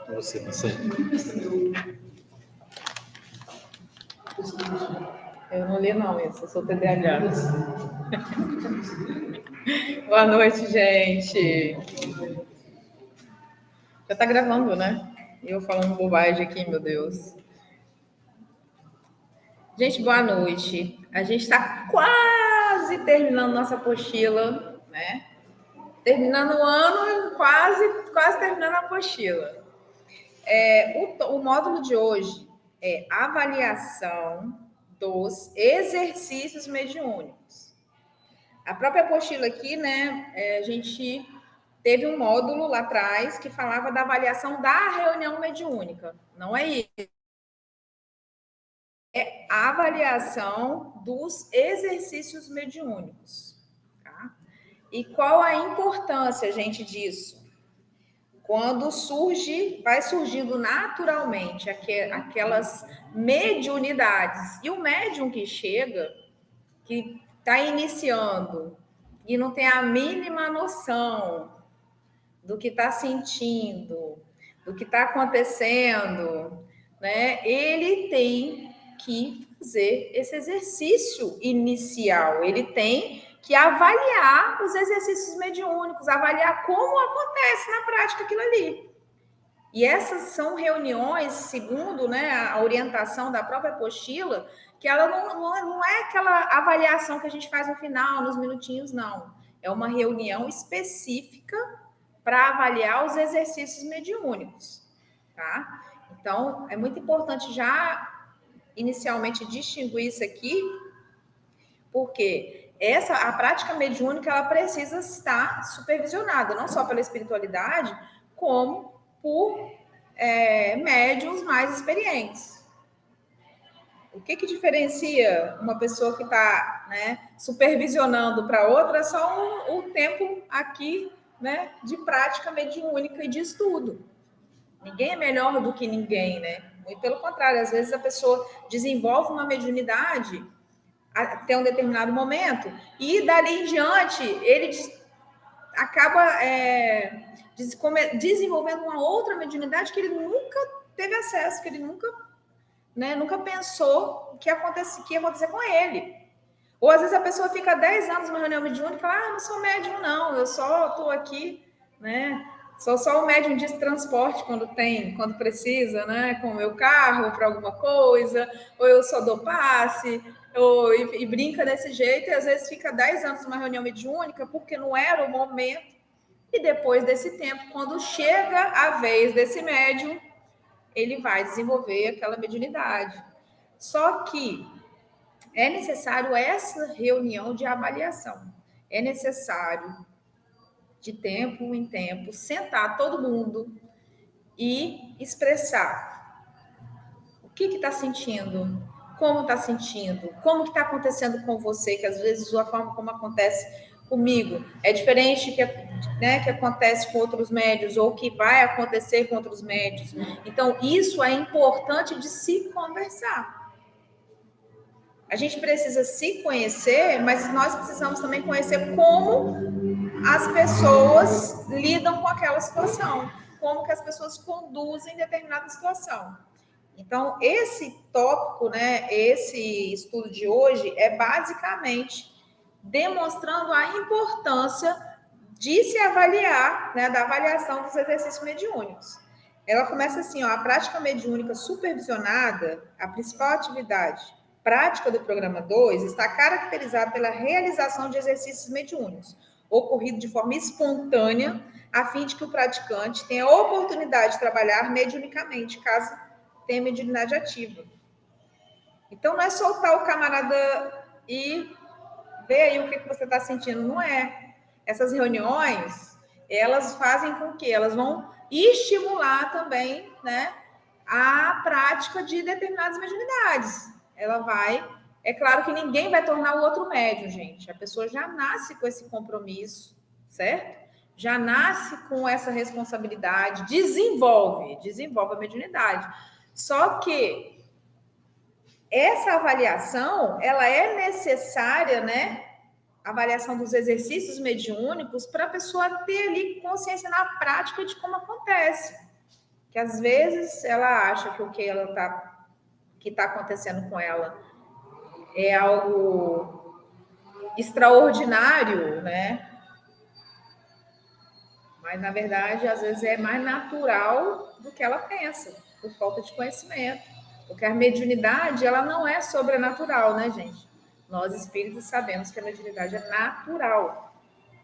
Você não sei. Eu não li não isso, eu sou TDAH. Boa noite, gente. Já tá gravando, né? Eu falando bobagem aqui, meu Deus. Gente, boa noite. A gente está quase terminando nossa apostila, né? Terminando o ano, quase terminando a apostila. O módulo de hoje é avaliação dos exercícios mediúnicos. A própria apostila aqui, né? A gente teve um módulo lá atrás que falava da avaliação da reunião mediúnica. Não é isso. É a avaliação dos exercícios mediúnicos. Tá? E qual a importância, gente, disso? Quando vai surgindo naturalmente aquelas mediunidades. E o médium que chega, que está iniciando e não tem a mínima noção do que está sentindo, do que está acontecendo, né? Ele tem que fazer esse exercício inicial, ele tem que avaliar os exercícios mediúnicos, avaliar como acontece na prática aquilo ali. E essas são reuniões, segundo, né, a orientação da própria apostila, que ela não é aquela avaliação que a gente faz no final, nos minutinhos, não. É uma reunião específica para avaliar os exercícios mediúnicos, tá? Então, é muito importante já inicialmente distinguir isso aqui, porque a prática mediúnica ela precisa estar supervisionada, não só pela espiritualidade, como por médiuns mais experientes. O que diferencia uma pessoa que está, né, supervisionando para outra é só o tempo aqui, né, de prática mediúnica e de estudo. Ninguém é melhor do que ninguém, né? Muito pelo contrário, às vezes a pessoa desenvolve uma mediunidade até um determinado momento e dali em diante ele acaba desenvolvendo uma outra mediunidade que ele nunca teve acesso, que ele nunca pensou que ia acontecer com ele. Ou às vezes a pessoa fica 10 anos numa reunião mediúnica e fala, não sou médium não, eu só estou aqui, né? Sou só o médium de transporte quando precisa, né? Com o meu carro para alguma coisa, ou eu só dou passe, e brinca desse jeito, e às vezes fica 10 anos numa reunião mediúnica porque não era o momento, e depois desse tempo, quando chega a vez desse médium, ele vai desenvolver aquela mediunidade. Só que é necessário essa reunião de avaliação. É necessário, de tempo em tempo, sentar todo mundo e expressar o que está sentindo, como está sentindo, como que está acontecendo com você, que às vezes a forma como acontece comigo é diferente que acontece com outros médios ou que vai acontecer com outros médios. Então, isso é importante de se conversar. A gente precisa se conhecer, mas nós precisamos também conhecer como as pessoas lidam com aquela situação, como que as pessoas conduzem determinada situação. Então, esse tópico, né, esse estudo de hoje é basicamente demonstrando a importância de se avaliar, né, da avaliação dos exercícios mediúnicos. Ela começa assim, ó, a prática mediúnica supervisionada, a principal atividade prática do programa 2 está caracterizada pela realização de exercícios mediúnicos, ocorrido de forma espontânea, a fim de que o praticante tenha a oportunidade de trabalhar mediunicamente, caso tenha mediunidade ativa. Então, não é soltar o camarada e ver aí o que você está sentindo, não é. Essas reuniões, elas fazem com que elas vão estimular também, né, a prática de determinadas mediunidades. Ela vai... É claro que ninguém vai tornar o outro médium, gente. A pessoa já nasce com esse compromisso, certo? Já nasce com essa responsabilidade, desenvolve a mediunidade. Só que essa avaliação, ela é necessária, né? A avaliação dos exercícios mediúnicos para a pessoa ter ali consciência na prática de como acontece. Que às vezes ela acha que o que está acontecendo com ela é algo extraordinário, né? Mas, na verdade, às vezes é mais natural do que ela pensa, por falta de conhecimento. Porque a mediunidade, ela não é sobrenatural, né, gente? Nós, espíritos, sabemos que a mediunidade é natural,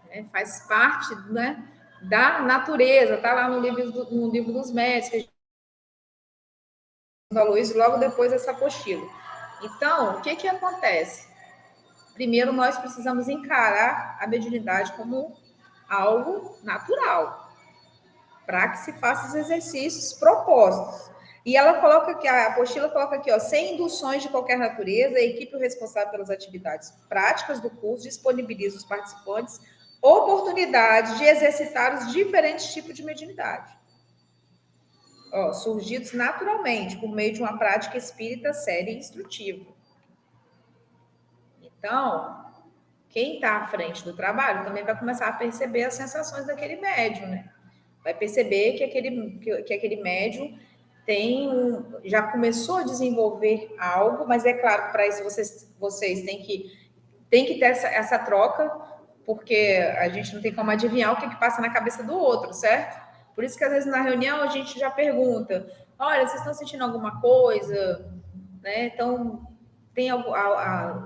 né? Faz parte, né, da natureza, está lá no livro dos médicos, que a gente falou isso logo depois dessa apostila. Então, o que acontece? Primeiro, nós precisamos encarar a mediunidade como algo natural, para que se faça os exercícios propostos. E ela coloca aqui, a apostila coloca aqui, ó, sem induções de qualquer natureza, a equipe responsável pelas atividades práticas do curso disponibiliza aos participantes oportunidade de exercitar os diferentes tipos de mediunidade, ó, surgidos naturalmente por meio de uma prática espírita séria e instrutiva. Então, quem está à frente do trabalho também vai começar a perceber as sensações daquele médium, né? Vai perceber que aquele médium já começou a desenvolver algo, mas é claro, para isso vocês têm que ter essa troca, porque a gente não tem como adivinhar o que passa na cabeça do outro, certo? Por isso que às vezes na reunião a gente já pergunta: olha, vocês estão sentindo alguma coisa, né? Então tem algo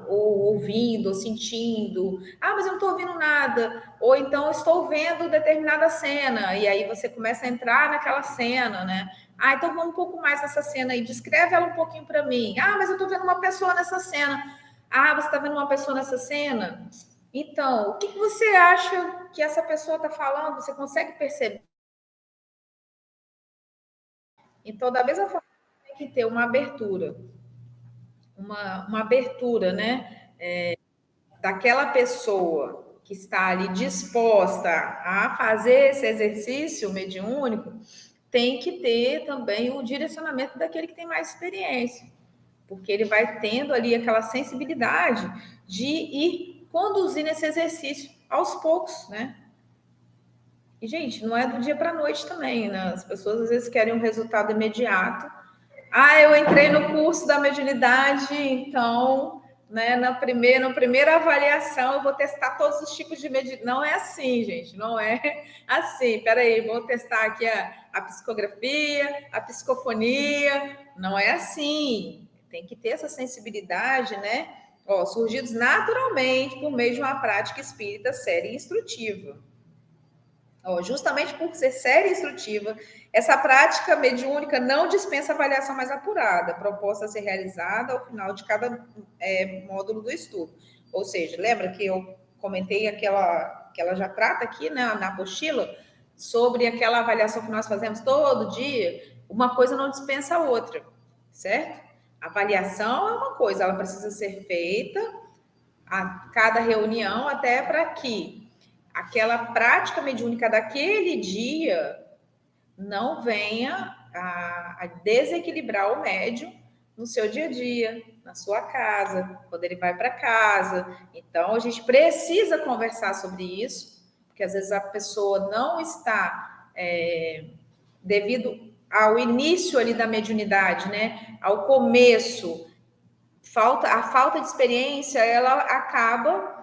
ou ouvindo, ou sentindo. Ah, mas eu não estou ouvindo nada. Ou então estou vendo determinada cena. E aí você começa a entrar naquela cena, né? Ah, então vamos um pouco mais nessa cena aí. Descreve ela um pouquinho para mim. Ah, mas eu estou vendo uma pessoa nessa cena. Ah, você está vendo uma pessoa nessa cena? Então, o que você acha que essa pessoa está falando? Você consegue perceber? Então, da mesma forma, tem que ter uma abertura. Uma abertura, né? Daquela pessoa que está ali disposta a fazer esse exercício mediúnico, tem que ter também o direcionamento daquele que tem mais experiência, porque ele vai tendo ali aquela sensibilidade de ir conduzindo esse exercício aos poucos, né? E, gente, não é do dia para a noite também, né? As pessoas às vezes querem um resultado imediato. Ah, eu entrei no curso da mediunidade, então, né, na primeira avaliação eu vou testar todos os tipos de mediunidade. Não é assim, gente, não é assim. Peraí, vou testar aqui a psicografia, a psicofonia. Não é assim. Tem que ter essa sensibilidade, né? Ó, surgidos naturalmente por meio de uma prática espírita séria e instrutiva. Justamente por ser séria e instrutiva, essa prática mediúnica não dispensa avaliação mais apurada, proposta a ser realizada ao final de cada módulo do estudo. Ou seja, lembra que eu comentei que ela já trata aqui, né, na apostila sobre aquela avaliação que nós fazemos todo dia? Uma coisa não dispensa a outra, certo? A avaliação é uma coisa, ela precisa ser feita a cada reunião, até para que aquela prática mediúnica daquele dia não venha a desequilibrar o médium no seu dia a dia, na sua casa, quando ele vai para casa. Então, a gente precisa conversar sobre isso, porque às vezes a pessoa não está, devido ao início ali da mediunidade, né, ao começo, a falta de experiência, ela acaba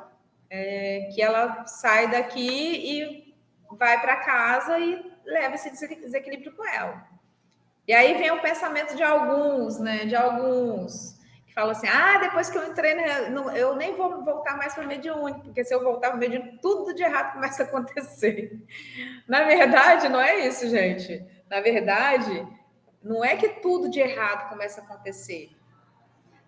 que ela sai daqui e vai para casa e leva esse desequilíbrio com ela. E aí vem o pensamento de alguns, né? De alguns que falam assim: ah, depois que eu entrei, eu nem vou voltar mais para o mediúnico, porque se eu voltar para o mediúnico, tudo de errado começa a acontecer. Na verdade, não é isso, gente. Na verdade, não é que tudo de errado começa a acontecer.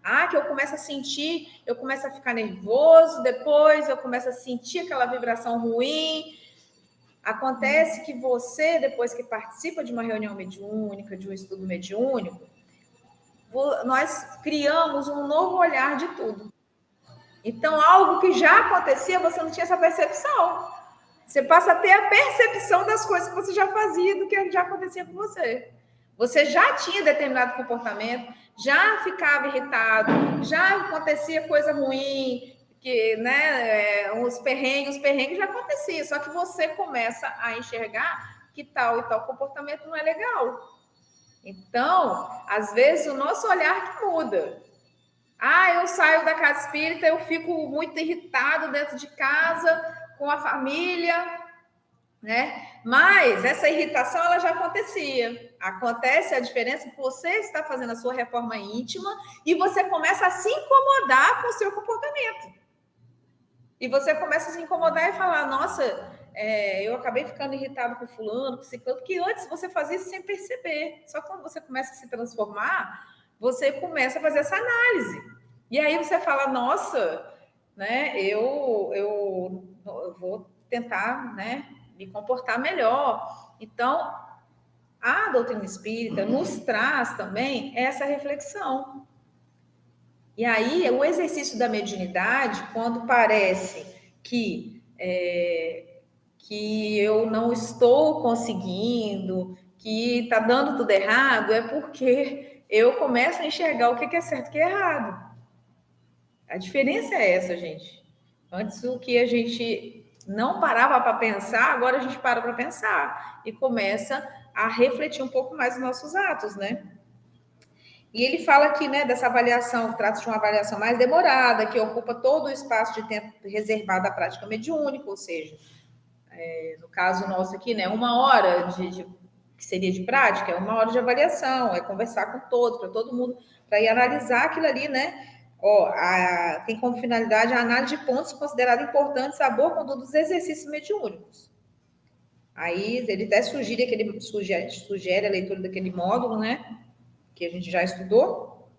Ah, que eu começo a sentir, eu começo a ficar nervoso, depois eu começo a sentir aquela vibração ruim. Acontece que você, depois que participa de uma reunião mediúnica, de um estudo mediúnico, nós criamos um novo olhar de tudo. Então, algo que já acontecia, você não tinha essa percepção. Você passa a ter a percepção das coisas que você já fazia, do que já acontecia com você. Você já tinha determinado comportamento, já ficava irritado, já acontecia coisa ruim, que, né, os perrengues já aconteciam, só que você começa a enxergar que tal e tal comportamento não é legal. Então, às vezes, o nosso olhar que muda. Eu saio da casa espírita, eu fico muito irritado dentro de casa, com a família, né? Mas essa irritação ela já acontecia. Acontece a diferença que você está fazendo a sua reforma íntima e você começa a se incomodar com o seu comportamento. E você começa a se incomodar e falar, nossa, eu acabei ficando irritado com fulano, com ciclano, porque antes você fazia isso sem perceber. Só que quando você começa a se transformar, você começa a fazer essa análise. E aí você fala, nossa, né, eu vou tentar, né, me comportar melhor. Então, a doutrina espírita nos traz também essa reflexão. E aí, o exercício da mediunidade, quando parece que eu não estou conseguindo, que está dando tudo errado, é porque eu começo a enxergar o que é certo e o que é errado. A diferença é essa, gente. Antes, o que a gente não parava para pensar, agora a gente para pensar e começa a refletir um pouco mais os nossos atos, né? E ele fala aqui, né, dessa avaliação, trata-se de uma avaliação mais demorada, que ocupa todo o espaço de tempo reservado à prática mediúnica, ou seja, no caso nosso aqui, né, 1 hora que seria de prática, é 1 hora de avaliação, é conversar com todos, para todo mundo, para ir analisar aquilo ali, né? Tem como finalidade a análise de pontos considerados importantes a boa conduta dos exercícios mediúnicos. Aí ele até sugere a leitura daquele módulo, né? Que a gente já estudou.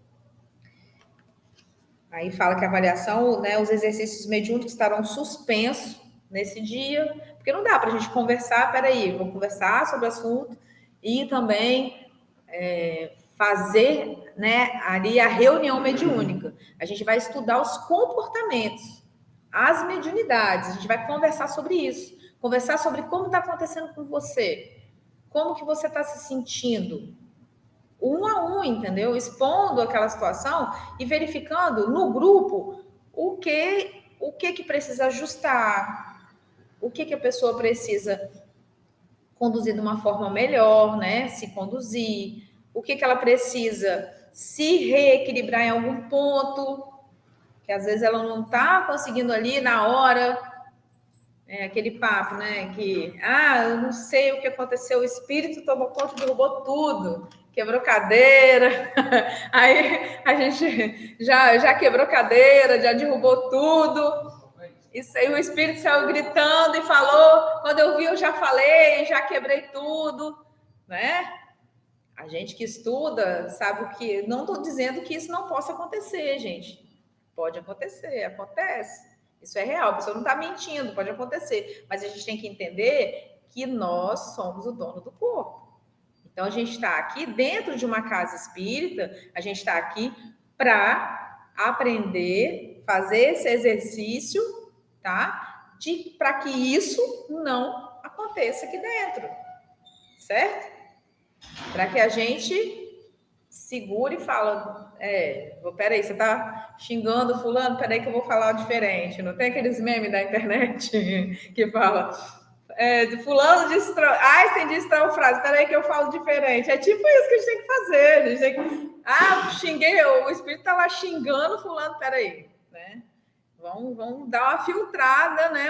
Aí fala que a avaliação, né, os exercícios mediúnicos estarão suspensos nesse dia, porque não dá para a gente conversar, peraí, vou conversar sobre o assunto e também fazer, né, ali a reunião mediúnica. A gente vai estudar os comportamentos, as mediunidades, a gente vai conversar sobre isso, conversar sobre como está acontecendo com você, como que você está se sentindo, 1 a 1, entendeu? Expondo aquela situação e verificando no grupo o que precisa ajustar, o que a pessoa precisa conduzir de uma forma melhor, né? Se conduzir, o que ela precisa se reequilibrar em algum ponto, que às vezes ela não está conseguindo ali na hora, aquele papo, né? Que, eu não sei o que aconteceu, o espírito tomou conta, derrubou tudo, quebrou cadeira, aí a gente já quebrou cadeira, já derrubou tudo. Isso aí, o espírito saiu gritando e falou, quando eu vi eu já falei, já quebrei tudo, né? A gente que estuda sabe o que... Não estou dizendo que isso não possa acontecer, gente. Pode acontecer, acontece. Isso é real, a pessoa não está mentindo, pode acontecer. Mas a gente tem que entender que nós somos o dono do corpo. Então, a gente está aqui dentro de uma casa espírita, a gente está aqui para aprender, fazer esse exercício, tá? Para que isso não aconteça aqui dentro, certo? Para que a gente segure e fala, peraí, você está xingando fulano? Peraí que eu vou falar diferente. Não tem aqueles memes da internet que fala, fulano destrói, Einstein destrói a frase, peraí que eu falo diferente. É tipo isso que a gente tem que fazer. A gente tem que, xinguei, o espírito está lá xingando fulano, peraí, né? Vamos dar uma filtrada, né,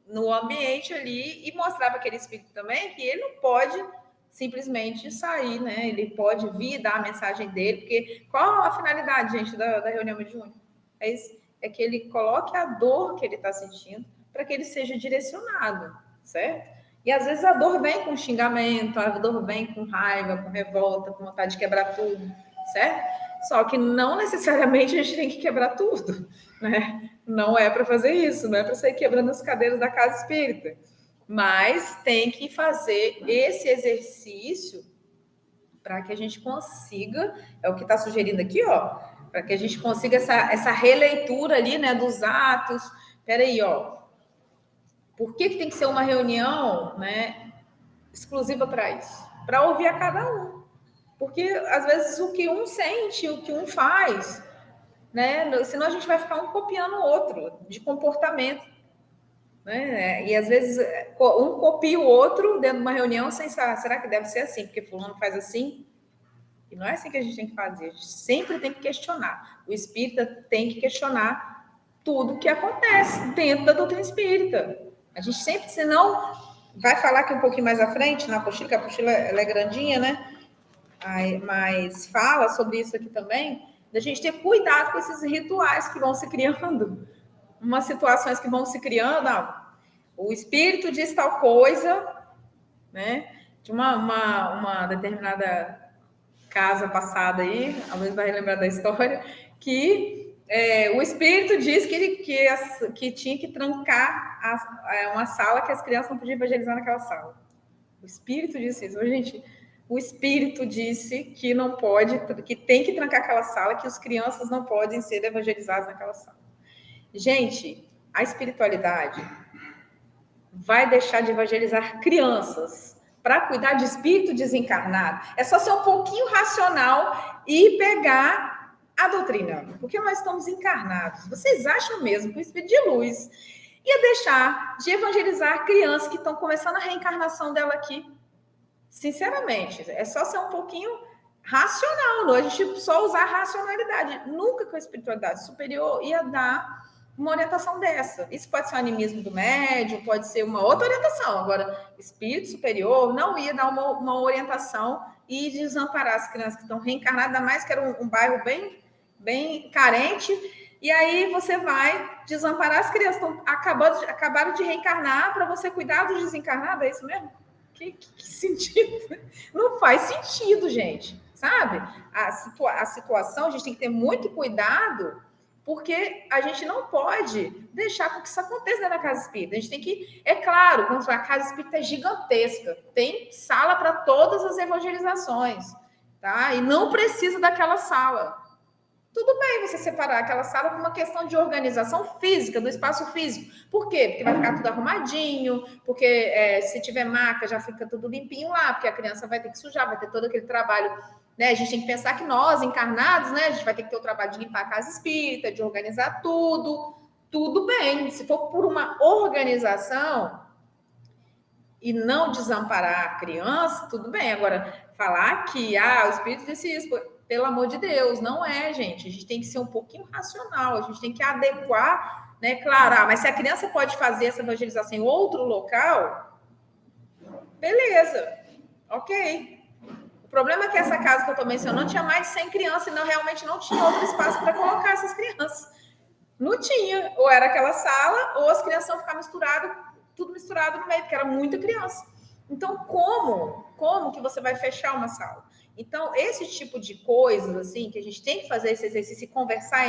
no ambiente ali e mostrar para aquele espírito também que ele não pode simplesmente sair, né? Ele pode vir dar a mensagem dele, porque qual a finalidade, gente, da reunião mediúnica? É que ele coloque a dor que ele está sentindo para que ele seja direcionado, certo? E às vezes a dor vem com xingamento, a dor vem com raiva, com revolta, com vontade de quebrar tudo, certo? Só que não necessariamente a gente tem que quebrar tudo, né? Não é para fazer isso, não é para sair quebrando as cadeiras da casa espírita. Mas tem que fazer esse exercício para que a gente consiga, é o que está sugerindo aqui, ó, para que a gente consiga essa releitura ali, né, dos atos. Peraí, ó, por que tem que ser uma reunião, né, exclusiva para isso? Para ouvir a cada um. Porque, às vezes, o que um sente, o que um faz, né? Senão a gente vai ficar um copiando o outro de comportamento. Né? E, às vezes, um copia o outro dentro de uma reunião sem saber, será que deve ser assim? Porque fulano faz assim? E não é assim que a gente tem que fazer. A gente sempre tem que questionar. O espírita tem que questionar tudo que acontece dentro da doutrina espírita. A gente sempre, senão, vai falar aqui um pouquinho mais à frente, na apostila, que a apostila ela é grandinha, né? Mas fala sobre isso aqui também, da gente ter cuidado com esses rituais que vão se criando, umas situações que vão se criando, o espírito diz tal coisa, né? De uma determinada casa passada aí, talvez vai lembrar da história, que o espírito diz que tinha que trancar uma sala que as crianças não podiam evangelizar naquela sala. O espírito disse isso. Gente, o espírito disse que não pode, que tem que trancar aquela sala, que as crianças não podem ser evangelizadas naquela sala. Gente, a espiritualidade vai deixar de evangelizar crianças para cuidar de espírito desencarnado. É só ser um pouquinho racional e pegar a doutrina, porque nós estamos encarnados. Vocês acham mesmo que o espírito de luz ia deixar de evangelizar crianças que estão começando a reencarnação dela aqui? Sinceramente, é só ser um pouquinho racional, não? A gente só usar a racionalidade. Nunca que a espiritualidade superior ia dar uma orientação dessa. Isso pode ser o animismo do médium, pode ser uma outra orientação. Agora, espírito superior não ia dar uma orientação e desamparar as crianças que estão reencarnadas, ainda mais que era um bairro bem carente. E aí você vai desamparar as crianças que acabaram de reencarnar para você cuidar dos desencarnados, é isso mesmo? Que sentido? Não faz sentido, gente, sabe? A situação, a gente tem que ter muito cuidado, porque a gente não pode deixar com que isso aconteça na casa espírita. A gente tem que, é claro, quando a casa espírita é gigantesca, tem sala para todas as evangelizações, tá? E não precisa daquela sala. Tudo bem você separar aquela sala por uma questão de organização física, do espaço físico. Por quê? Porque vai ficar tudo arrumadinho, porque se tiver maca já fica tudo limpinho lá, porque a criança vai ter que sujar, vai ter todo aquele trabalho, né? A gente tem que pensar que nós, encarnados, né? A gente vai ter que ter o trabalho de limpar a casa espírita, de organizar tudo bem. Se for por uma organização e não desamparar a criança, tudo bem. Agora, falar que o espírito disse isso, pelo amor de Deus, não é, gente. A gente tem que ser um pouquinho racional, a gente tem que adequar, né? Claro, mas se a criança pode fazer essa evangelização em outro local, beleza, ok. O problema é que essa casa que eu estou mencionando tinha mais de 100 crianças e realmente não tinha outro espaço para colocar essas crianças. Não tinha. Ou era aquela sala, ou as crianças iam ficar tudo misturado no meio, porque era muita criança. Então, como que você vai fechar uma sala? Então, esse tipo de coisas, assim, que a gente tem que fazer esse exercício e conversar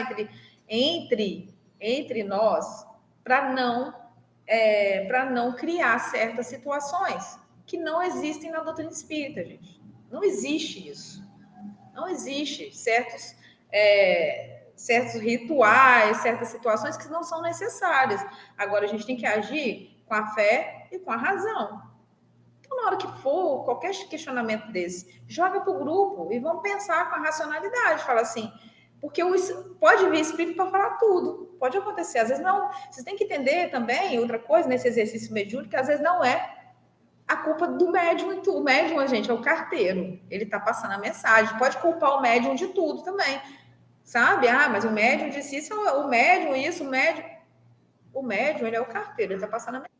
entre nós, para não criar certas situações que não existem na doutrina espírita, gente. Não existe isso. Não existe certos rituais, certas situações que não são necessárias. Agora, a gente tem que agir com a fé e com a razão. Então, na hora que for qualquer questionamento desse, joga para o grupo e vamos pensar com a racionalidade. Fala assim, porque pode vir espírito para falar tudo. Pode acontecer. Às vezes não. Vocês têm que entender também outra coisa nesse exercício mediúnico, que às vezes não é a culpa do médium e tudo. O médium, gente, é o carteiro. Ele está passando a mensagem. Pode culpar o médium de tudo também. Sabe? Mas o médium disse isso, o médium, ele é o carteiro, ele está passando a mensagem.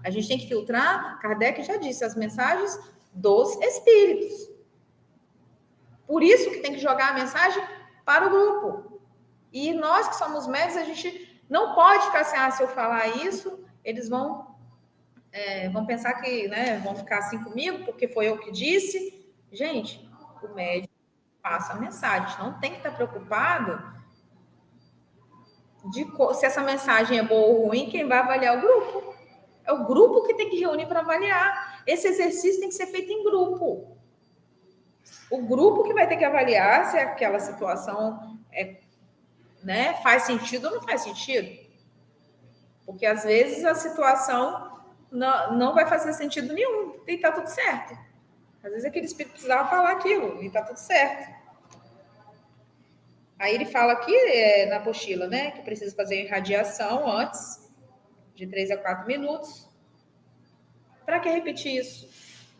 A gente tem que filtrar, Kardec já disse, as mensagens dos espíritos. Por isso que tem que jogar a mensagem para o grupo. E nós que somos médios, a gente não pode ficar assim, se eu falar isso, eles vão pensar que, né, vão ficar assim comigo, porque foi eu que disse. Gente, o médium passa a mensagem, a gente não tem que estar preocupado se essa mensagem é boa ou ruim, quem vai avaliar o grupo. É o grupo que tem que reunir para avaliar. Esse exercício tem que ser feito em grupo. O grupo que vai ter que avaliar se aquela situação faz sentido ou não faz sentido. Porque, às vezes, a situação não vai fazer sentido nenhum e está tudo certo. Às vezes aquele espírito precisava falar aquilo e tá tudo certo. Aí ele fala aqui na apostila, né, que precisa fazer irradiação antes de 3 a 4 minutos. Para que repetir isso?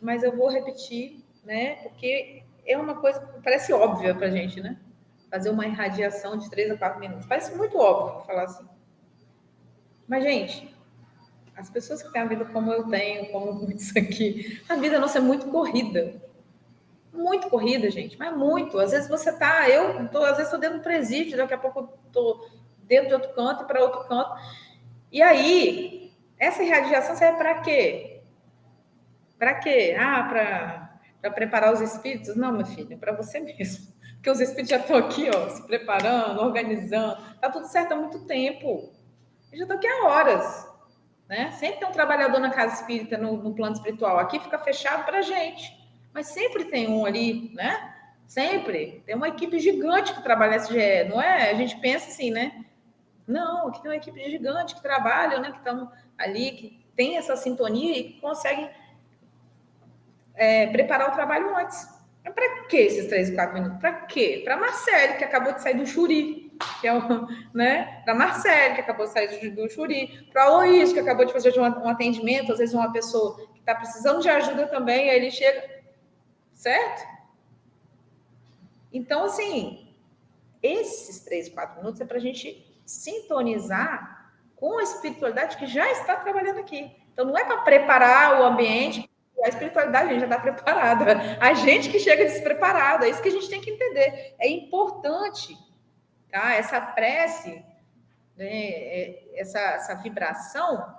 Mas eu vou repetir, né, porque é uma coisa que parece óbvia pra gente, né? Fazer uma irradiação de 3 a 4 minutos. Parece muito óbvio falar assim. Mas, gente, as pessoas que têm a vida como eu tenho, como muitos aqui, a vida nossa é muito corrida. Muito corrida, gente, mas muito. Às vezes você tá, às vezes estou dentro do presídio, daqui a pouco estou dentro de outro canto e para outro canto. E aí, essa irradiação serve para quê? Para quê? Para preparar os espíritos? Não, meu filho, é para você mesmo. Porque os espíritos já estão aqui, ó, se preparando, organizando. Tá tudo certo há muito tempo. Eu já estou aqui há horas. Né? Sempre tem um trabalhador na casa espírita, no plano espiritual. Aqui fica fechado para a gente. Mas sempre tem um ali, né? Sempre. Tem uma equipe gigante que trabalha nesse SGE, não é? A gente pensa assim, né? Não, aqui tem uma equipe gigante que trabalha, né? Que estão ali, que tem essa sintonia e que conseguem preparar o trabalho antes. Mas para que esses 3 ou 4 minutos? Para quê? Para Marcele, que acabou de sair do Xuri, que é né? Para Marcele, que acabou de sair do Xuri, para Luiz, que acabou de fazer um atendimento, às vezes uma pessoa que está precisando de ajuda também, aí ele chega, certo? Então, assim, esses 3, 4 minutos é para a gente sintonizar com a espiritualidade que já está trabalhando aqui. Então, não é para preparar o ambiente. A espiritualidade a gente já está preparada. A gente que chega despreparado, é isso que a gente tem que entender. É importante, tá? Essa prece, né? Essa vibração.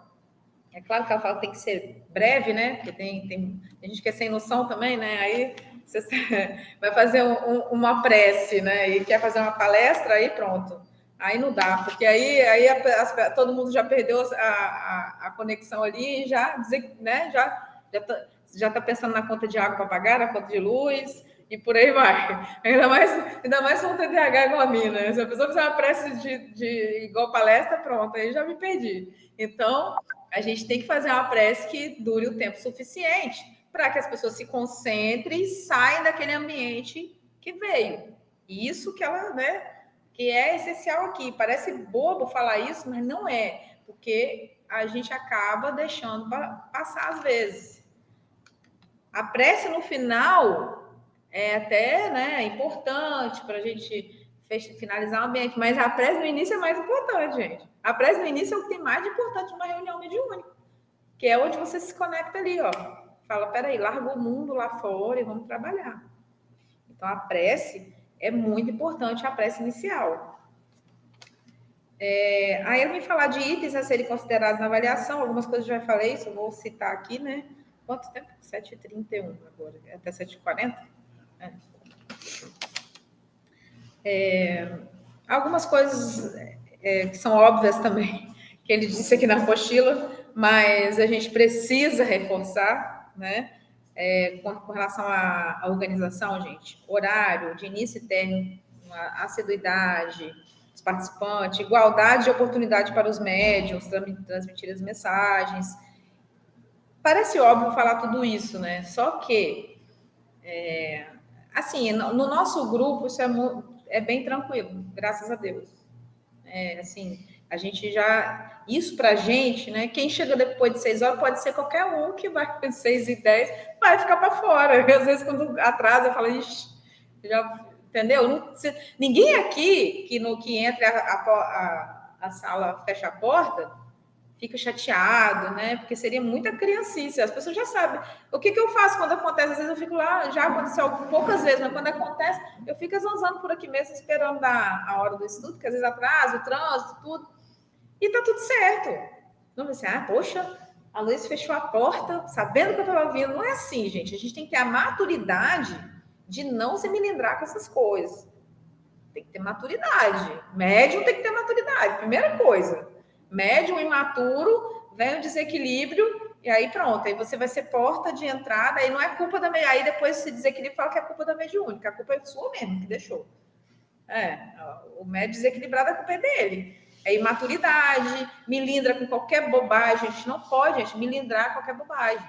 É claro que ela fala que tem que ser breve, né? Porque tem gente que é sem noção também, né? Aí você vai fazer uma prece, né? E quer fazer uma palestra, aí pronto. Aí não dá, porque aí todo mundo já perdeu a conexão ali e já, né? Já tá pensando na conta de água para pagar, na conta de luz e por aí vai. Ainda mais com um TDAH igual a mim, né? Se a pessoa fizer uma prece de igual palestra, pronto, aí já me perdi. Então, a gente tem que fazer uma prece que dure o tempo suficiente para que as pessoas se concentrem e saiam daquele ambiente que veio. Isso que ela, né, que é essencial aqui. Parece bobo falar isso, mas não é, porque a gente acaba deixando passar às vezes. A prece no final é até, né, importante para a gente finalizar o ambiente, mas a prece no início é mais importante, gente. A prece no início é o que tem mais de importante numa reunião mediúnica, que é onde você se conecta ali, ó. Fala, peraí, larga o mundo lá fora e vamos trabalhar. Então, a prece é muito importante, a prece inicial. Aí eu vim falar de itens a serem considerados na avaliação, algumas coisas eu já falei, isso eu vou citar aqui, né? Quanto tempo? 7h31 agora, até 7h40? Algumas coisas que são óbvias também, que ele disse aqui na apostila, mas a gente precisa reforçar, né? Com relação à organização, gente, horário de início e término, assiduidade dos participantes, igualdade de oportunidade para os médiums, transmitir as mensagens. Parece óbvio falar tudo isso, né? Só que, assim, no nosso grupo isso é bem tranquilo, graças a Deus. Assim, a gente já... Isso pra gente, né? Quem chega depois de 6 horas pode ser qualquer um que vai 6h10, vai ficar para fora. Às vezes, quando atrasa, fala, ixi, já... Entendeu? Ninguém aqui que entra a sala, fecha a porta, fica chateado, né? Porque seria muita criancice. As pessoas já sabem. O que eu faço quando acontece? Às vezes eu fico lá, já aconteceu poucas vezes, mas quando acontece, eu fico zanzando por aqui mesmo, esperando a hora do estudo, que às vezes atrasa, o trânsito, tudo. E tá tudo certo. Não vai ser, poxa, a Luiz fechou a porta, sabendo que eu estava vindo. Não é assim, gente. A gente tem que ter a maturidade de não se melindrar com essas coisas. Tem que ter maturidade. Médium tem que ter maturidade. Primeira coisa. Médium imaturo, vem o desequilíbrio, e aí pronto, aí você vai ser porta de entrada, aí não é culpa da mediúnica, aí depois se desequilibra e fala que é culpa da mediúnica, a culpa é sua mesmo, que deixou. O médium desequilibrado, a culpa é dele. É imaturidade, milindra com qualquer bobagem, a gente não pode, melindrar qualquer bobagem.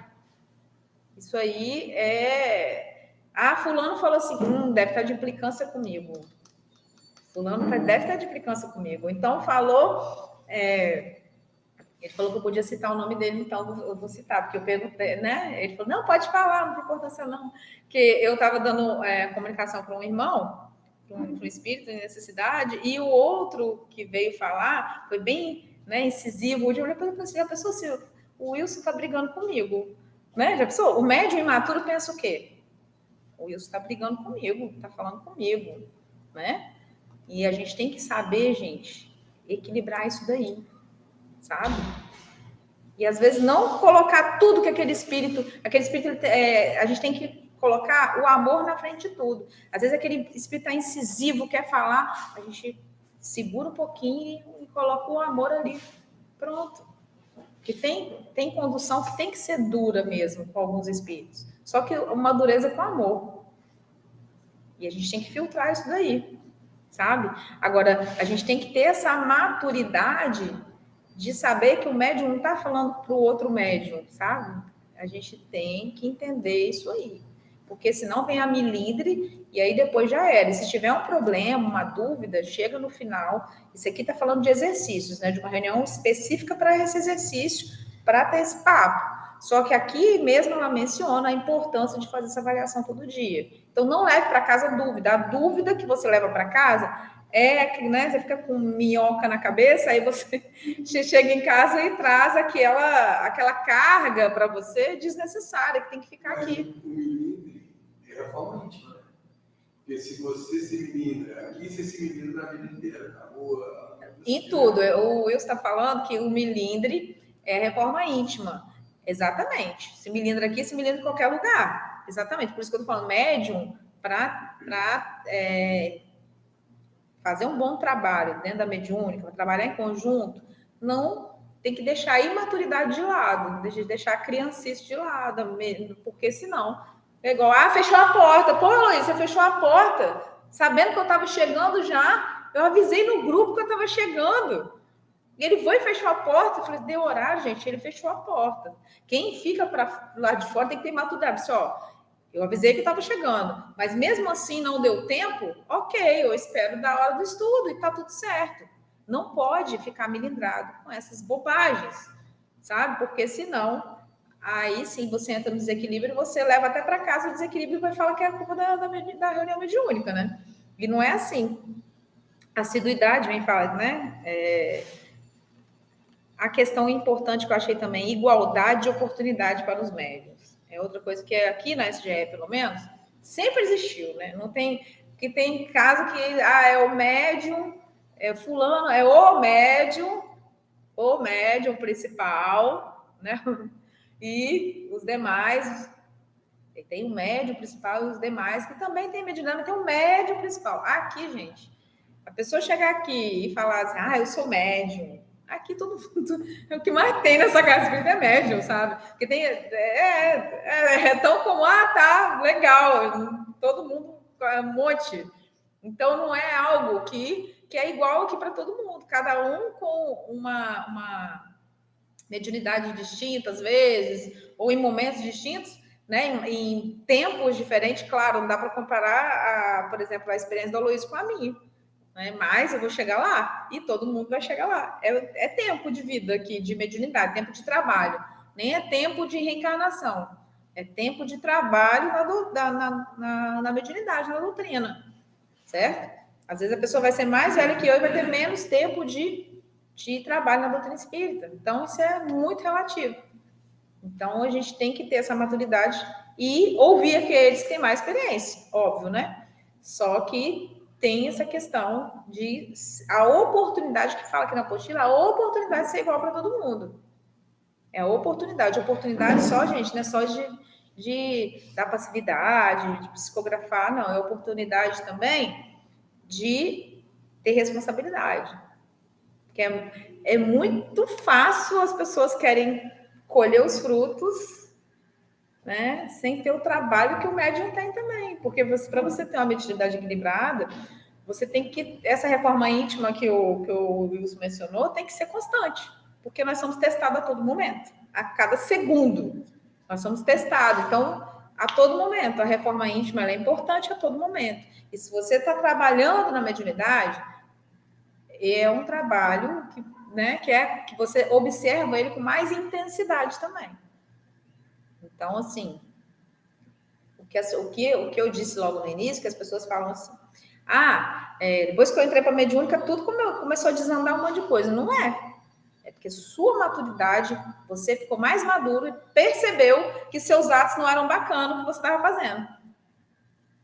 Isso aí é... Ah, fulano falou assim, deve estar de implicância comigo. Fulano deve estar de implicância comigo. Então, falou... Ele falou que eu podia citar o nome dele, então eu vou citar, porque eu perguntei, né? Ele falou, não, pode falar, não tem importância não. Porque eu estava dando comunicação para um irmão, para um espírito em necessidade, e o outro que veio falar foi bem, né, incisivo. Eu falei, já pensou se o Wilson está brigando comigo? Né? Já pensou? O médium imaturo pensa o quê? O Wilson está brigando comigo, está falando comigo, né? E a gente tem que saber, gente, equilibrar isso daí, sabe? E às vezes não colocar tudo que aquele espírito a gente tem que colocar o amor na frente de tudo. Às vezes aquele espírito tá incisivo, quer falar, a gente segura um pouquinho e coloca o amor ali. Pronto. Porque tem condução que tem que ser dura mesmo com alguns espíritos. Só que uma dureza com amor. E a gente tem que filtrar isso daí, sabe? Agora, a gente tem que ter essa maturidade de saber que o médium não está falando para o outro médium, sabe? A gente tem que entender isso aí. Porque senão vem a milindre e aí depois já era. E se tiver um problema, uma dúvida, chega no final. Isso aqui está falando de exercícios, né? De uma reunião específica para esse exercício, para ter esse papo. Só que aqui mesmo ela menciona a importância de fazer essa avaliação todo dia. Então, não leve para casa a dúvida. A dúvida que você leva para casa é que, né, você fica com minhoca na cabeça, aí você chega em casa e traz aquela carga para você desnecessária, que tem que ficar aqui. O milindre é a forma íntima, né? Porque se você se milindra aqui, você se milindra na vida inteira. Acabou. Em tudo. O Wilson está falando que o milindre é a reforma íntima. Exatamente. Se milindra aqui, se milindra em qualquer lugar. Exatamente. Por isso que eu estou falando médium para fazer um bom trabalho dentro da mediúnica, trabalhar em conjunto, não tem que deixar a imaturidade de lado, deixar a criancice de lado, porque senão é igual, fechou a porta. Pô, Luiz, você fechou a porta, sabendo que eu estava chegando já, eu avisei no grupo que eu estava chegando. E ele foi e fechou a porta, eu falei, deu horário, gente, ele fechou a porta. Quem fica para lá de fora tem que ter maturidade. Eu avisei que estava chegando, mas mesmo assim não deu tempo, ok, eu espero da hora do estudo e está tudo certo. Não pode ficar milindrado com essas bobagens, sabe? Porque senão, aí sim você entra no desequilíbrio e você leva até para casa o desequilíbrio e vai falar que é a culpa da reunião mediúnica, né? E não é assim. Assiduidade, vem falar, né? A questão importante que eu achei também, igualdade de oportunidade para os médios. É outra coisa que aqui na SGE, pelo menos, sempre existiu, né? Não tem, que tem caso que é o médium, é fulano, é o médium principal, né? E os demais, tem o médium principal e os demais, que também tem mediunidade, tem o médium principal. Aqui, gente, a pessoa chegar aqui e falar assim, eu sou médium. Aqui todo mundo, o que mais tem nessa casa espírita é médium, sabe? Porque tem, é tão comum, tá, legal, todo mundo, um monte. Então, não é algo que é igual aqui para todo mundo, cada um com uma mediunidade distinta, às vezes, ou em momentos distintos, né? Em tempos diferentes, claro, não dá para comparar, por exemplo, a experiência do Luiz com a minha. Né? Mas eu vou chegar lá e todo mundo vai chegar lá. É tempo de vida aqui, de mediunidade, tempo de trabalho. Nem é tempo de reencarnação. É tempo de trabalho na mediunidade, na doutrina. Certo? Às vezes a pessoa vai ser mais velha que eu e vai ter menos tempo de trabalho na doutrina espírita. Então, isso é muito relativo. Então, a gente tem que ter essa maturidade e ouvir aqueles que têm mais experiência, óbvio, né? Só que tem essa questão de a oportunidade que fala aqui na apostila, a oportunidade de ser igual para todo mundo. É a oportunidade só, gente, não é só da passividade, de psicografar, não. É a oportunidade também de ter responsabilidade. Porque é muito fácil as pessoas querem colher os frutos, né, sem ter o trabalho que o médium tem também. Porque para você ter uma mediunidade equilibrada, você tem que... Essa reforma íntima que o Wilson mencionou tem que ser constante. Porque nós somos testados a todo momento. A cada segundo. Nós somos testados. Então, a todo momento, a reforma íntima ela é importante a todo momento. E se você está trabalhando na mediunidade, é um trabalho que, né, que você observa ele com mais intensidade também. Então, assim, o que eu disse logo no início, que as pessoas falam assim, depois que eu entrei para a mediúnica, tudo começou a desandar um monte de coisa. Não é. É porque sua maturidade, você ficou mais maduro e percebeu que seus atos não eram bacanas o que você estava fazendo.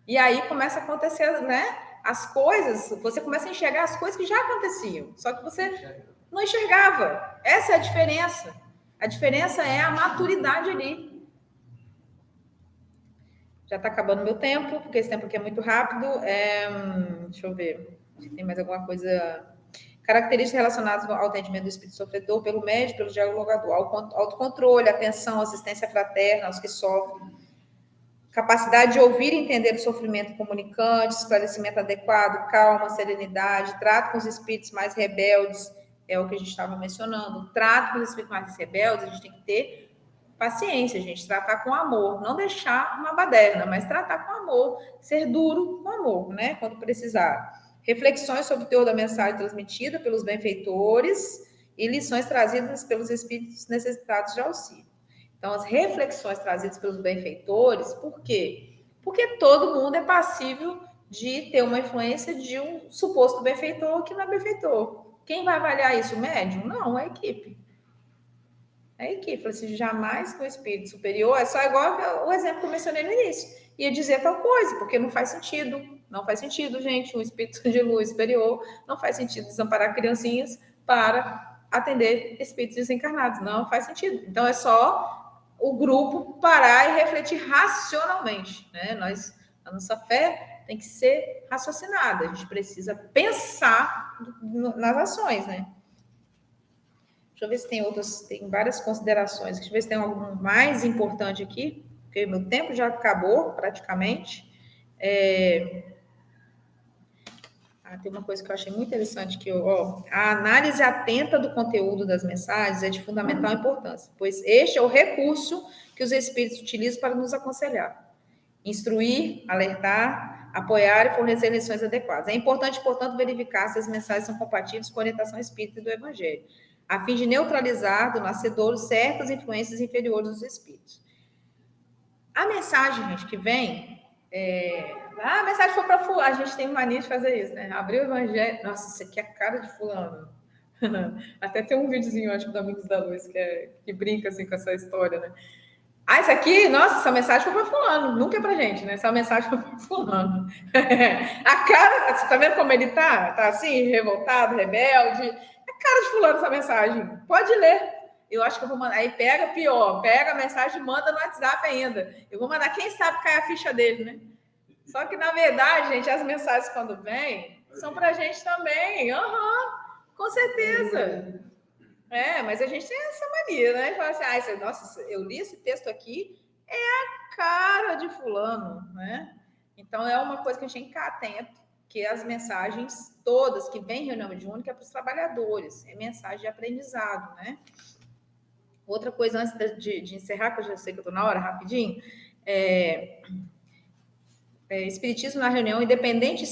E aí começa a acontecer, né? As coisas, você começa a enxergar as coisas que já aconteciam, só que você não enxergava. Essa é a diferença. A diferença é a maturidade ali. Já está acabando meu tempo, porque esse tempo aqui é muito rápido. Deixa eu ver. Tem mais alguma coisa? Características relacionadas ao atendimento do espírito sofredor pelo médico, pelo dialogador. Autocontrole, atenção, assistência fraterna aos que sofrem. Capacidade de ouvir e entender o sofrimento comunicante, esclarecimento adequado, calma, serenidade, trato com os espíritos mais rebeldes, é o que a gente estava mencionando. Trato com os espíritos mais rebeldes, a gente tem que ter paciência, gente, tratar com amor, não deixar uma baderna, mas tratar com amor, ser duro com amor, né, quando precisar. Reflexões sobre o teor da mensagem transmitida pelos benfeitores e lições trazidas pelos espíritos necessitados de auxílio. Então, as reflexões trazidas pelos benfeitores, por quê? Porque todo mundo é passível de ter uma influência de um suposto benfeitor que não é benfeitor. Quem vai avaliar isso? O médium? Não, é a equipe. É a equipe. Assim, jamais que o espírito superior é só igual o exemplo que eu mencionei no início. Ia dizer tal coisa, porque não faz sentido. Não faz sentido, gente, um espírito de luz superior não faz sentido desamparar criancinhas para atender espíritos desencarnados. Não faz sentido. Então, é só o grupo parar e refletir racionalmente, né? A nossa fé tem que ser raciocinada, a gente precisa pensar nas ações, né? Deixa eu ver se tem várias considerações, deixa eu ver se tem algo mais importante aqui, porque meu tempo já acabou praticamente. Tem uma coisa que eu achei muito interessante, a análise atenta do conteúdo das mensagens é de fundamental importância, pois este é o recurso que os espíritos utilizam para nos aconselhar, instruir, alertar, apoiar e fornecer lições adequadas. É importante, portanto, verificar se as mensagens são compatíveis com a orientação espírita do Evangelho, a fim de neutralizar do nascedouro certas influências inferiores dos espíritos. A mensagem, gente, que vem... a mensagem foi para fulano. A gente tem mania de fazer isso, né? Abrir o evangelho. Nossa, isso aqui é a cara de fulano. Até tem um videozinho, acho, do Amigos da Luz, que brinca assim com essa história, né? Isso aqui, nossa, essa mensagem foi para fulano. Nunca é pra gente, né? Essa mensagem foi para fulano. A cara, você tá vendo como ele tá? Tá assim, revoltado, rebelde. É a cara de fulano essa mensagem. Pode ler. Eu acho que eu vou mandar. Aí pega a mensagem e manda no WhatsApp ainda. Eu vou mandar, quem sabe cai a ficha dele, né? Só que, na verdade, gente, as mensagens quando vêm são pra gente também. Com certeza. Mas a gente tem essa mania, né? Fala assim, nossa, eu li esse texto aqui, é a cara de fulano, né? Então, é uma coisa que a gente tem que ficar atento, que as mensagens todas que vêm em reunião mediúnica é para os trabalhadores, é mensagem de aprendizado, né? Outra coisa, antes de encerrar, que eu já sei que eu estou na hora, rapidinho, espiritismo na reunião, independente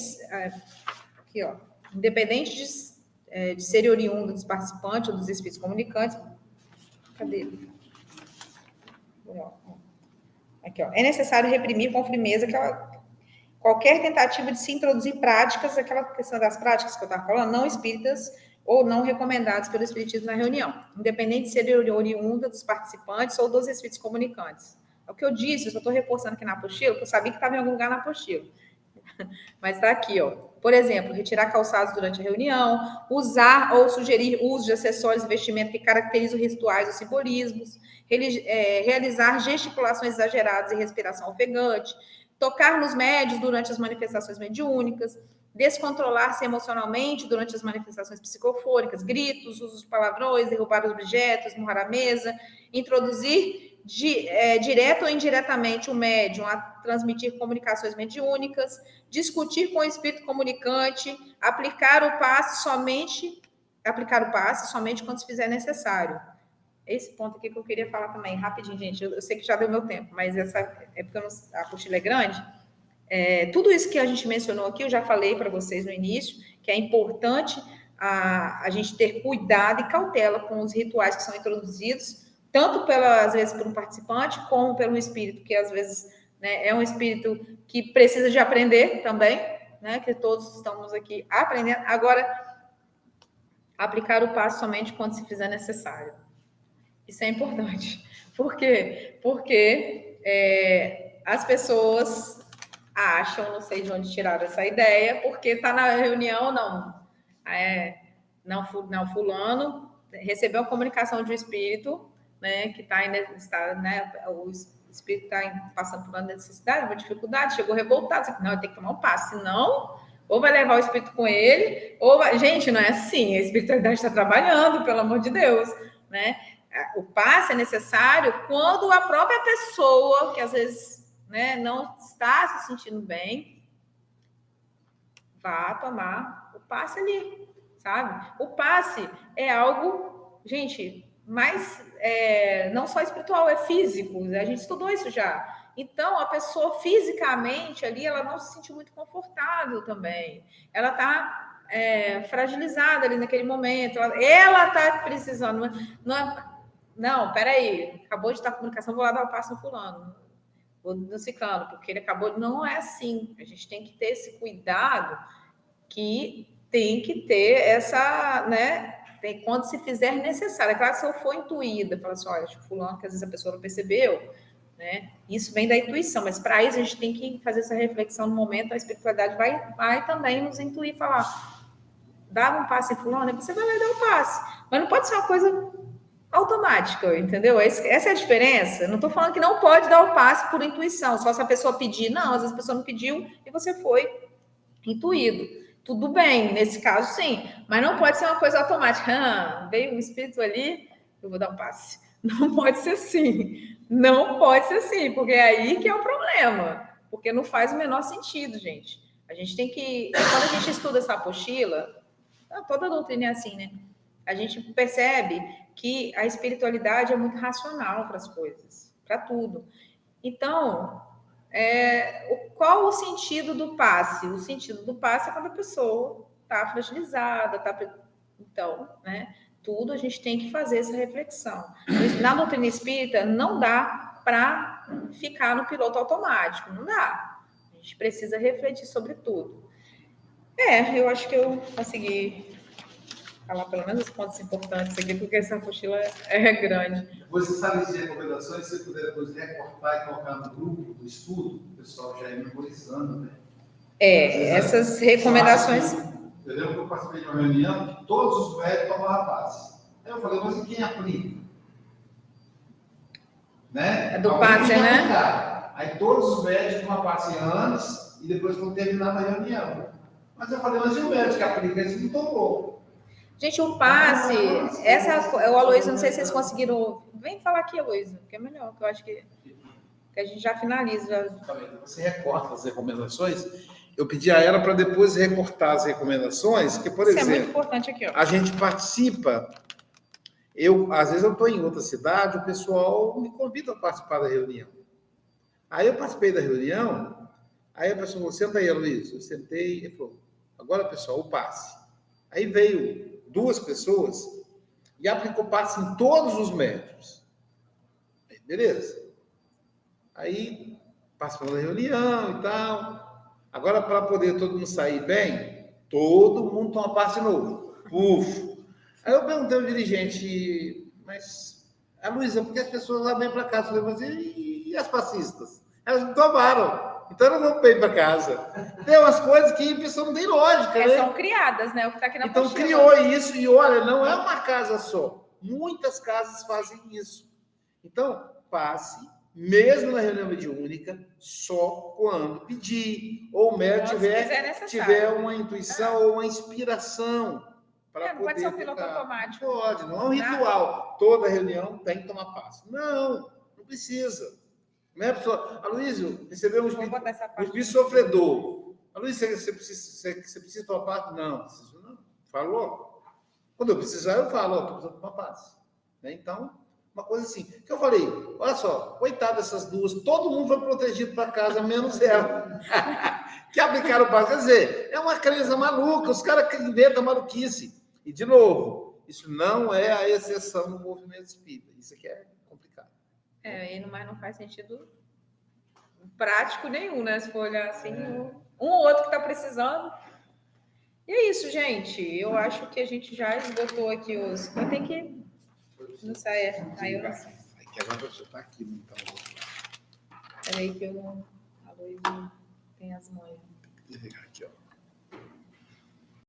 de ser oriundo dos participantes ou dos espíritos comunicantes. Cadê? Aqui, é necessário reprimir com firmeza qualquer tentativa de se introduzir práticas, aquela questão das práticas que eu estava falando, não espíritas ou não recomendadas pelo espiritismo na reunião, independente de ser oriunda dos participantes ou dos espíritos comunicantes. É o que eu disse, eu só estou reforçando aqui na apostila, porque eu sabia que estava em algum lugar na apostila. Mas está aqui, Por exemplo, retirar calçados durante a reunião, usar ou sugerir uso de acessórios e vestimenta que caracterizam rituais ou simbolismos, realizar gesticulações exageradas e respiração ofegante, tocar nos médios durante as manifestações mediúnicas, descontrolar-se emocionalmente durante as manifestações psicofônicas, gritos, uso de palavrões, derrubar os objetos, esmurrar a mesa, introduzir direto ou indiretamente o médium a transmitir comunicações mediúnicas, discutir com o espírito comunicante, aplicar o passe somente quando se fizer necessário. esse ponto aqui que eu queria falar também, rapidinho, gente. Eu sei que já deu meu tempo, mas essa é porque a apostila é grande. Tudo isso que a gente mencionou aqui, eu já falei para vocês no início, que é importante a gente ter cuidado e cautela com os rituais que são introduzidos, tanto às vezes por um participante, como pelo espírito, que às vezes, né, é um espírito que precisa de aprender também, né, que todos estamos aqui aprendendo. Agora, aplicar o passo somente quando se fizer necessário. Isso é importante. Por quê? Porque as pessoas acham, não sei de onde tiraram essa ideia, porque está na reunião, não, fulano recebeu a comunicação de um espírito, né, que está, né, o espírito está passando por uma necessidade, uma dificuldade, chegou revoltado, não, tem que tomar um passo, senão ou vai levar o espírito com ele, ou vai... Gente, não é assim, a espiritualidade está trabalhando, pelo amor de Deus, né? O passe é necessário quando a própria pessoa, que às vezes, né, não está se sentindo bem, vá tomar o passe ali, sabe? O passe é algo, gente, mais não só espiritual, é físico. A gente estudou isso já. Então, a pessoa fisicamente ali, ela não se sente muito confortável também. Ela está fragilizada ali naquele momento. Ela está precisando. Não, peraí, acabou de estar a comunicação, vou lá dar o passo no fulano, no ciclano, porque ele acabou. Não é assim. A gente tem que ter esse cuidado, que tem que ter essa, né? Quando se fizer necessário. É claro que se eu for intuída, falar assim, olha, fulano, que às vezes a pessoa não percebeu, né? Isso vem da intuição, mas para isso a gente tem que fazer essa reflexão no momento. A espiritualidade vai também nos intuir, falar, dá um passe em fulano, você vai lá e dá um passe. Mas não pode ser uma coisa automática, entendeu? Essa é a diferença. Não estou falando que não pode dar o passe por intuição, só se a pessoa pedir. Não, às vezes a pessoa não pediu e você foi intuído. Tudo bem, nesse caso sim, mas não pode ser uma coisa automática. Veio um espírito ali, eu vou dar um passe. Não pode ser assim. Não pode ser assim, porque é aí que é o problema. Porque não faz o menor sentido, gente. A gente tem que... Quando a gente estuda essa apostila, toda a doutrina é assim, né? A gente percebe que a espiritualidade é muito racional para as coisas, para tudo. Então, qual o sentido do passe? O sentido do passe é quando a pessoa está fragilizada, então, né? Tudo a gente tem que fazer essa reflexão. Na doutrina espírita, não dá para ficar no piloto automático, não dá. A gente precisa refletir sobre tudo. Eu acho que eu consegui falar pelo menos os pontos importantes aqui, porque essa apostila é grande. Você sabe de recomendações, se você puder depois recortar e colocar no grupo do estudo, o pessoal já é memorizando, né? Essas recomendações... Eu lembro que eu participei de uma reunião que todos os médicos tomavam passe. Aí eu falei, mas e quem aplica? Né? É do passe, né? Aí todos os médicos tomam passe antes e depois vão terminar a reunião. Mas eu falei, mas e o médico que aplica? Ele não tomou. Gente, o passe, o Aloysio, não sei se vocês conseguiram... Vem falar aqui, Aloysio, que é melhor, que eu acho que a gente já finaliza. Você recorta as recomendações. Eu pedi a ela para depois recortar as recomendações, que, por exemplo, é muito importante aqui, ó. A gente participa... às vezes eu estou em outra cidade, o pessoal me convida a participar da reunião. Aí eu participei da reunião, aí a pessoa falou, senta aí, Aloysio. Eu sentei e falou, agora, pessoal, o passe. Aí veio 2 pessoas e aplicou passe em todos os médicos. Beleza. Aí participamos da reunião e tal. Agora, para poder todo mundo sair bem, todo mundo toma passe de novo. Aí eu perguntei ao dirigente, mas, Luísa, por que as pessoas lá vêm para casa? Eu falei, e as passistas? Elas não tomaram. Então elas não vêm para casa. Tem umas coisas que a pessoa não tem lógica, né? São criadas, né? O que está aqui na Então apostila. Criou isso, e olha, não é uma casa só. Muitas casas fazem isso. Então, passe, mesmo na reunião mediúnica, só quando pedir. Ou o médico tiver uma intuição ou uma inspiração. Não pode ser um piloto automático. Pode, não é um ritual. Toda reunião tem que tomar passe. Não precisa. Não é a pessoa, Aloysio, recebeu um espírito sofredor. Aloysio, você precisa tomar passe? Não, preciso não. Falou. Quando eu precisar, eu falo, estou precisando tomar passe. Então, Uma coisa assim. Que eu falei, olha só, coitado dessas duas, todo mundo foi protegido para casa, menos ela. Que aplicaram o básico. Quer dizer, é uma crença maluca, os caras inventam maluquice. E, de novo, isso não é a exceção no movimento espírita. Isso aqui é complicado. Mas não faz sentido prático nenhum, né? Se for olhar assim, um ou outro que está precisando. E é isso, gente. Eu acho que a gente já esgotou aqui os. Vai ter que. Não sei. Aí eu não sei. Que agora você está aqui, não está no outro lado. Peraí que eu não. A Luísa tem as manhas. Vou ligar aqui, ó.